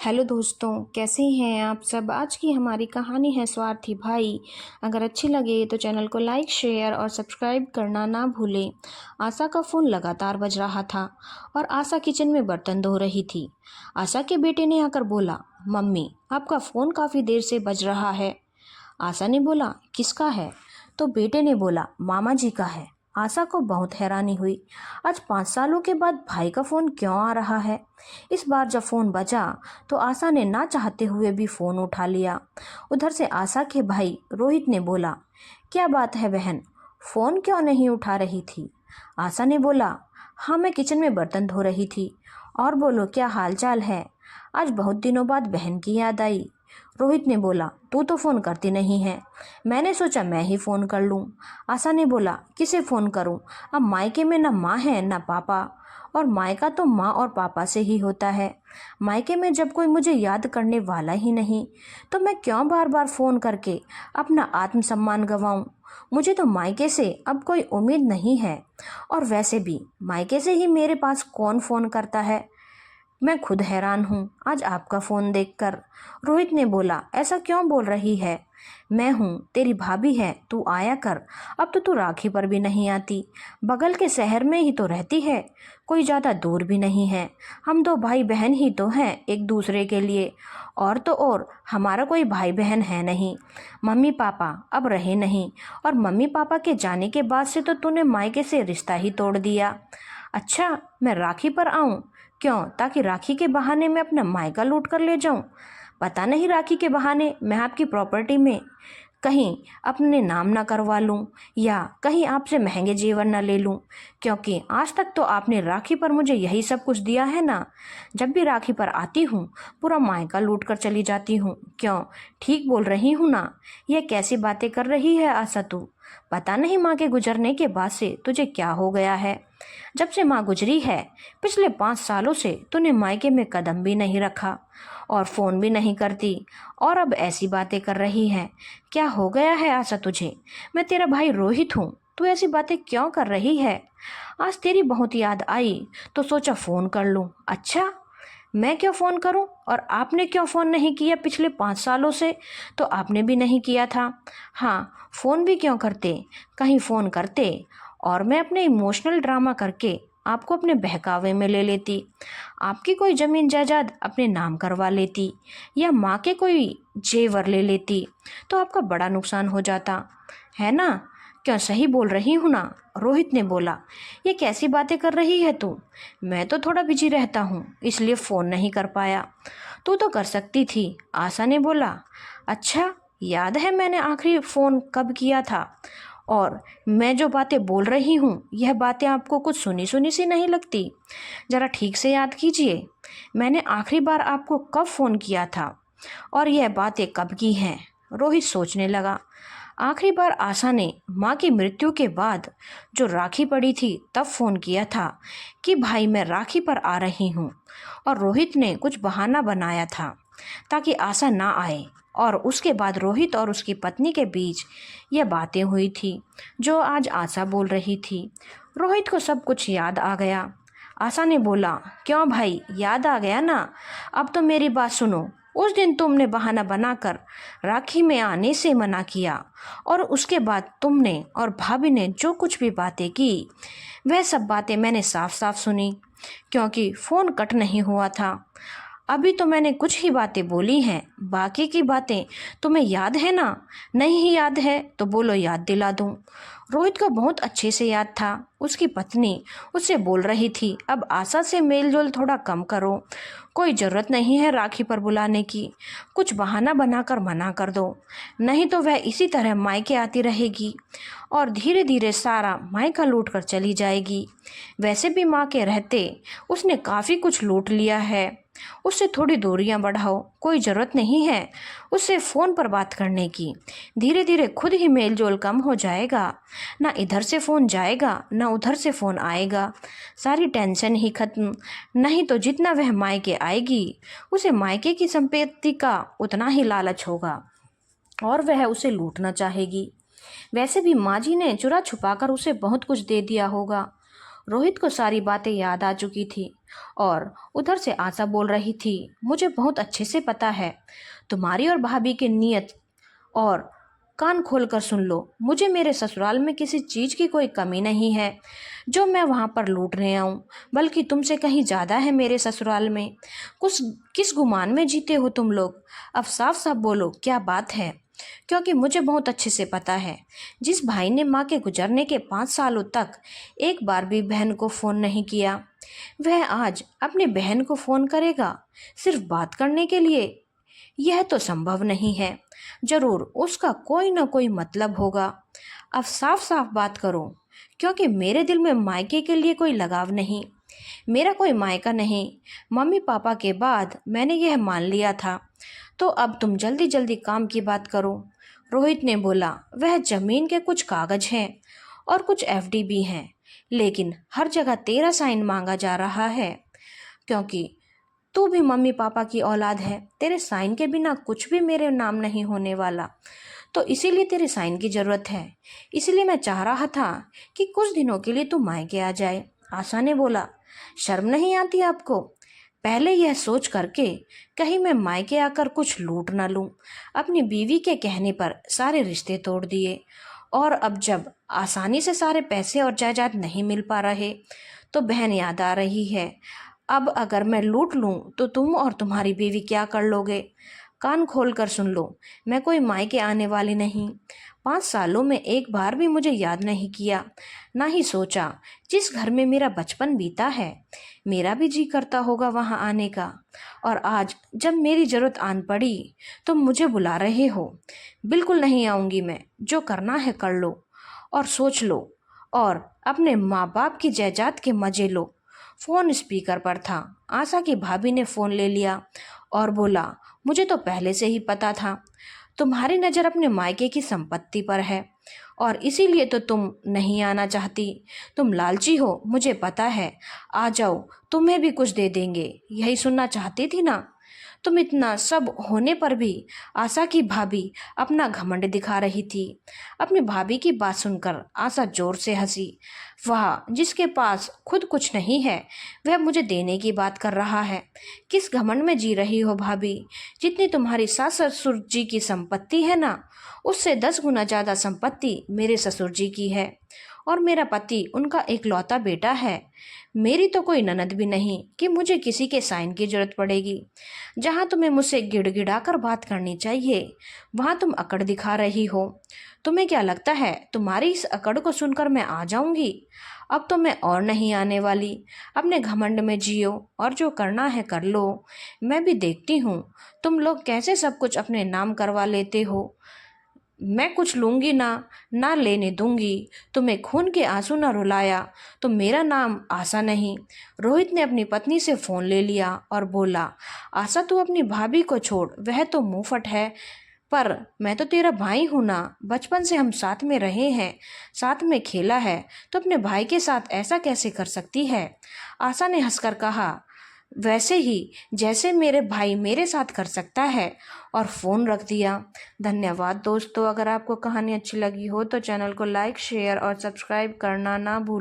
Hello दोस्तों, कैसे हैं आप सब। आज की हमारी कहानी है स्वार्थी भाई। अगर अच्छी लगे तो चैनल को लाइक, शेयर और सब्सक्राइब करना ना भूलें। आशा का फ़ोन लगातार बज रहा था और आशा किचन में बर्तन धो रही थी। आशा के बेटे ने आकर बोला, मम्मी आपका फ़ोन काफ़ी देर से बज रहा है। आशा ने बोला, किसका है? तो बेटे ने बोला, मामा जी का है। आशा को बहुत हैरानी हुई। आज 5 सालों के बाद भाई का फ़ोन क्यों आ रहा है? इस बार जब फ़ोन बजा तो आशा ने ना चाहते हुए भी फ़ोन उठा लिया। उधर से आशा के भाई रोहित ने बोला, क्या बात है बहन, फ़ोन क्यों नहीं उठा रही थी? आशा ने बोला, हाँ मैं किचन में बर्तन धो रही थी। और बोलो, क्या हाल चाल है? आज बहुत दिनों बाद बहन की याद आई। रोहित ने बोला, तू तो फ़ोन करती नहीं है, मैंने सोचा मैं ही फ़ोन कर लूँ। आशा ने बोला, किसे फ़ोन करूँ? अब मायके में ना माँ है ना पापा, और मायका तो माँ और पापा से ही होता है। मायके में जब कोई मुझे याद करने वाला ही नहीं, तो मैं क्यों बार बार फ़ोन करके अपना आत्मसम्मान गंवाऊँ। मुझे तो मायके से अब कोई उम्मीद नहीं है, और वैसे भी मायके से ही मेरे पास कौन फ़ोन करता है। मैं खुद हैरान हूँ आज आपका फ़ोन देखकर। रोहित ने बोला, ऐसा क्यों बोल रही है? मैं हूँ, तेरी भाभी है, तू आया कर। अब तो तू राखी पर भी नहीं आती, बगल के शहर में ही तो रहती है, कोई ज़्यादा दूर भी नहीं है। हम दो भाई बहन ही तो हैं एक दूसरे के लिए, और तो और हमारा कोई भाई बहन है नहीं। मम्मी पापा अब रहे नहीं, और मम्मी पापा के जाने के बाद से तो तूने मायके से रिश्ता ही तोड़ दिया। अच्छा, मैं राखी पर आऊँ? क्यों? ताकि राखी के बहाने मैं अपना मायका लूट कर ले जाऊं? पता नहीं राखी के बहाने मैं आपकी प्रॉपर्टी में कहीं अपने नाम ना करवा लूं, या कहीं आपसे महंगे जेवर ना ले लूं, क्योंकि आज तक तो आपने राखी पर मुझे यही सब कुछ दिया है ना। जब भी राखी पर आती हूँ पूरा मायका लूट कर चली जाती हूँ। क्यों? ठीक बोल रही हूँ ना? यह कैसी बातें कर रही है आशा तू? पता नहीं माँ के गुजरने के बाद से तुझे क्या हो गया है। जब से माँ गुजरी है पिछले 5 सालों से तूने मायके में कदम भी नहीं रखा, और फ़ोन भी नहीं करती, और अब ऐसी बातें कर रही है। क्या हो गया है आशा तुझे? मैं तेरा भाई रोहित हूँ, तू ऐसी बातें क्यों कर रही है? आज तेरी बहुत याद आई तो सोचा फ़ोन कर लूँ। अच्छा, मैं क्यों फ़ोन करूं? और आपने क्यों फ़ोन नहीं किया पिछले 5 सालों से? तो आपने भी नहीं किया था। हाँ, फ़ोन भी क्यों करते? कहीं फ़ोन करते और मैं अपने इमोशनल ड्रामा करके आपको अपने बहकावे में ले लेती, आपकी कोई ज़मीन जायदाद अपने नाम करवा लेती, या माँ के कोई जेवर ले लेती, तो आपका बड़ा नुकसान हो जाता, है ना? क्यों, सही बोल रही हूँ ना? रोहित ने बोला, ये कैसी बातें कर रही है तू? मैं तो थोड़ा बिजी रहता हूँ इसलिए फ़ोन नहीं कर पाया, तू तो कर सकती थी। आशा ने बोला, अच्छा याद है मैंने आखिरी फ़ोन कब किया था? और मैं जो बातें बोल रही हूँ यह बातें आपको कुछ सुनी सुनी सी नहीं लगती? ज़रा ठीक से याद कीजिए, मैंने आखिरी बार आपको कब फ़ोन किया था और यह बातें कब की हैं? रोहित सोचने लगा। आखिरी बार आशा ने माँ की मृत्यु के बाद जो राखी पड़ी थी तब फ़ोन किया था कि भाई मैं राखी पर आ रही हूँ, और रोहित ने कुछ बहाना बनाया था ताकि आशा ना आए, और उसके बाद रोहित और उसकी पत्नी के बीच ये बातें हुई थी जो आज आशा बोल रही थी। रोहित को सब कुछ याद आ गया। आशा ने बोला, क्यों भाई, याद आ गया ना? अब तो मेरी बात सुनो। उस दिन तुमने बहाना बनाकर राखी में आने से मना किया, और उसके बाद तुमने और भाभी ने जो कुछ भी बातें की वह सब बातें मैंने साफ साफ सुनी, क्योंकि फ़ोन कट नहीं हुआ था। अभी तो मैंने कुछ ही बातें बोली हैं, बाकी की बातें तुम्हें याद है ना? नहीं ही याद है तो बोलो, याद दिला दूं। रोहित को बहुत अच्छे से याद था। उसकी पत्नी उससे बोल रही थी, अब आशा से मेल जोल थोड़ा कम करो, कोई ज़रूरत नहीं है राखी पर बुलाने की, कुछ बहाना बनाकर मना कर दो, नहीं तो वह इसी तरह मायके आती रहेगी और धीरे धीरे सारा मायका लूट कर चली जाएगी। वैसे भी माँ के रहते उसने काफ़ी कुछ लूट लिया है, उससे थोड़ी दूरियां बढ़ाओ, कोई ज़रूरत नहीं है उससे फ़ोन पर बात करने की। धीरे धीरे खुद ही मेल जोल कम हो जाएगा, ना इधर से फ़ोन जाएगा ना उधर से फ़ोन आएगा, सारी टेंशन ही खत्म। नहीं तो जितना वह मायके आएगी उसे मायके की संपत्ति का उतना ही लालच होगा, और वह उसे लूटना चाहेगी। वैसे भी माँ जी ने चुरा छुपा कर उसे बहुत कुछ दे दिया होगा। रोहित को सारी बातें याद आ चुकी थी। और उधर से आशा बोल रही थी, मुझे बहुत अच्छे से पता है तुम्हारी और भाभी की नीयत, और कान खोल कर सुन लो, मुझे मेरे ससुराल में किसी चीज़ की कोई कमी नहीं है जो मैं वहाँ पर लूटने आऊँ, बल्कि तुमसे कहीं ज़्यादा है मेरे ससुराल में। कुछ किस गुमान में जीते हो तुम लोग? अब साफ साफ बोलो क्या बात है, क्योंकि मुझे बहुत अच्छे से पता है जिस भाई ने माँ के गुजरने के 5 सालों तक एक बार भी बहन को फ़ोन नहीं किया, वह आज अपनी बहन को फ़ोन करेगा सिर्फ बात करने के लिए? यह तो संभव नहीं है। जरूर उसका कोई ना कोई मतलब होगा। अब साफ साफ बात करो, क्योंकि मेरे दिल में मायके के लिए कोई लगाव नहीं। मेरा कोई मायका नहीं। मम्मी पापा के बाद मैंने यह मान लिया था। तो अब तुम जल्दी जल्दी काम की बात करो। रोहित ने बोला, वह जमीन के कुछ कागज हैं और कुछ एफडी भी हैं, लेकिन हर जगह तेरा साइन मांगा जा रहा है, क्योंकि तू भी मम्मी पापा की औलाद है। तेरे साइन के बिना कुछ भी मेरे नाम नहीं होने वाला, तो इसीलिए तेरे साइन की ज़रूरत है। इसीलिए मैं चाह रहा था कि कुछ दिनों के लिए तू मायके आ जाए। आशा ने बोला, शर्म नहीं आती आपको? पहले यह सोच करके कहीं मैं मायके आकर कुछ लूट ना लूं। अपनी बीवी के कहने पर सारे रिश्ते तोड़ दिए, और अब जब आसानी से सारे पैसे और जायदाद नहीं मिल पा रहे तो बहन याद आ रही है। अब अगर मैं लूट लूं तो तुम और तुम्हारी बीवी क्या कर लोगे? कान खोल कर सुन लो, मैं कोई मायके आने वाली नहीं। 5 सालों में एक बार भी मुझे याद नहीं किया, ना ही सोचा। जिस घर में मेरा बचपन बीता है, मेरा भी जी करता होगा वहां आने का। और आज जब मेरी जरूरत आन पड़ी तो मुझे बुला रहे हो। बिल्कुल नहीं आऊंगी मैं। जो करना है कर लो और सोच लो, और अपने माँ बाप की जायदाद के मजे लो। फोन स्पीकर पर था। आशा की भाभी ने फोन ले लिया और बोला, मुझे तो पहले से ही पता था तुम्हारी नज़र अपने मायके की संपत्ति पर है, और इसीलिए तो तुम नहीं आना चाहती। तुम लालची हो, मुझे पता है। आ जाओ, तुम्हें भी कुछ दे देंगे। यही सुनना चाहती थी ना? तुम इतना सब होने पर भी आशा की भाभी अपना घमंड दिखा रही थी। अपनी भाभी की बात सुनकर आशा जोर से हंसी। वाह, जिसके पास खुद कुछ नहीं है वह मुझे देने की बात कर रहा है। किस घमंड में जी रही हो भाभी? जितनी तुम्हारी सास ससुर जी की संपत्ति है ना, उससे 10 गुना ज़्यादा संपत्ति मेरे ससुर जी की है, और मेरा पति उनका एकलौता बेटा है। मेरी तो कोई ननद भी नहीं कि मुझे किसी के साइन की जरूरत पड़ेगी। जहाँ तुम्हें मुझसे गिड़गिड़ा कर बात करनी चाहिए, वहाँ तुम अकड़ दिखा रही हो। तुम्हें क्या लगता है तुम्हारी इस अकड़ को सुनकर मैं आ जाऊंगी? अब तो मैं और नहीं आने वाली। अपने घमंड में जियो और जो करना है कर लो। मैं भी देखती हूँ तुम लोग कैसे सब कुछ अपने नाम करवा लेते हो। मैं कुछ लूंगी ना, ना लेने दूंगी। तुम्हें खून के आंसू ना रुलाया तो मेरा नाम आशा नहीं। रोहित ने अपनी पत्नी से फ़ोन ले लिया और बोला, आशा तू अपनी भाभी को छोड़, वह तो मुंहफट है, पर मैं तो तेरा भाई हूं ना। बचपन से हम साथ में रहे हैं, साथ में खेला है, तो अपने भाई के साथ ऐसा कैसे कर सकती है? आशा ने हंसकर कहा, वैसे ही जैसे मेरे भाई मेरे साथ कर सकता है, और फ़ोन रख दिया। धन्यवाद दोस्तों। अगर आपको कहानी अच्छी लगी हो तो चैनल को लाइक, शेयर और सब्सक्राइब करना ना भूलें।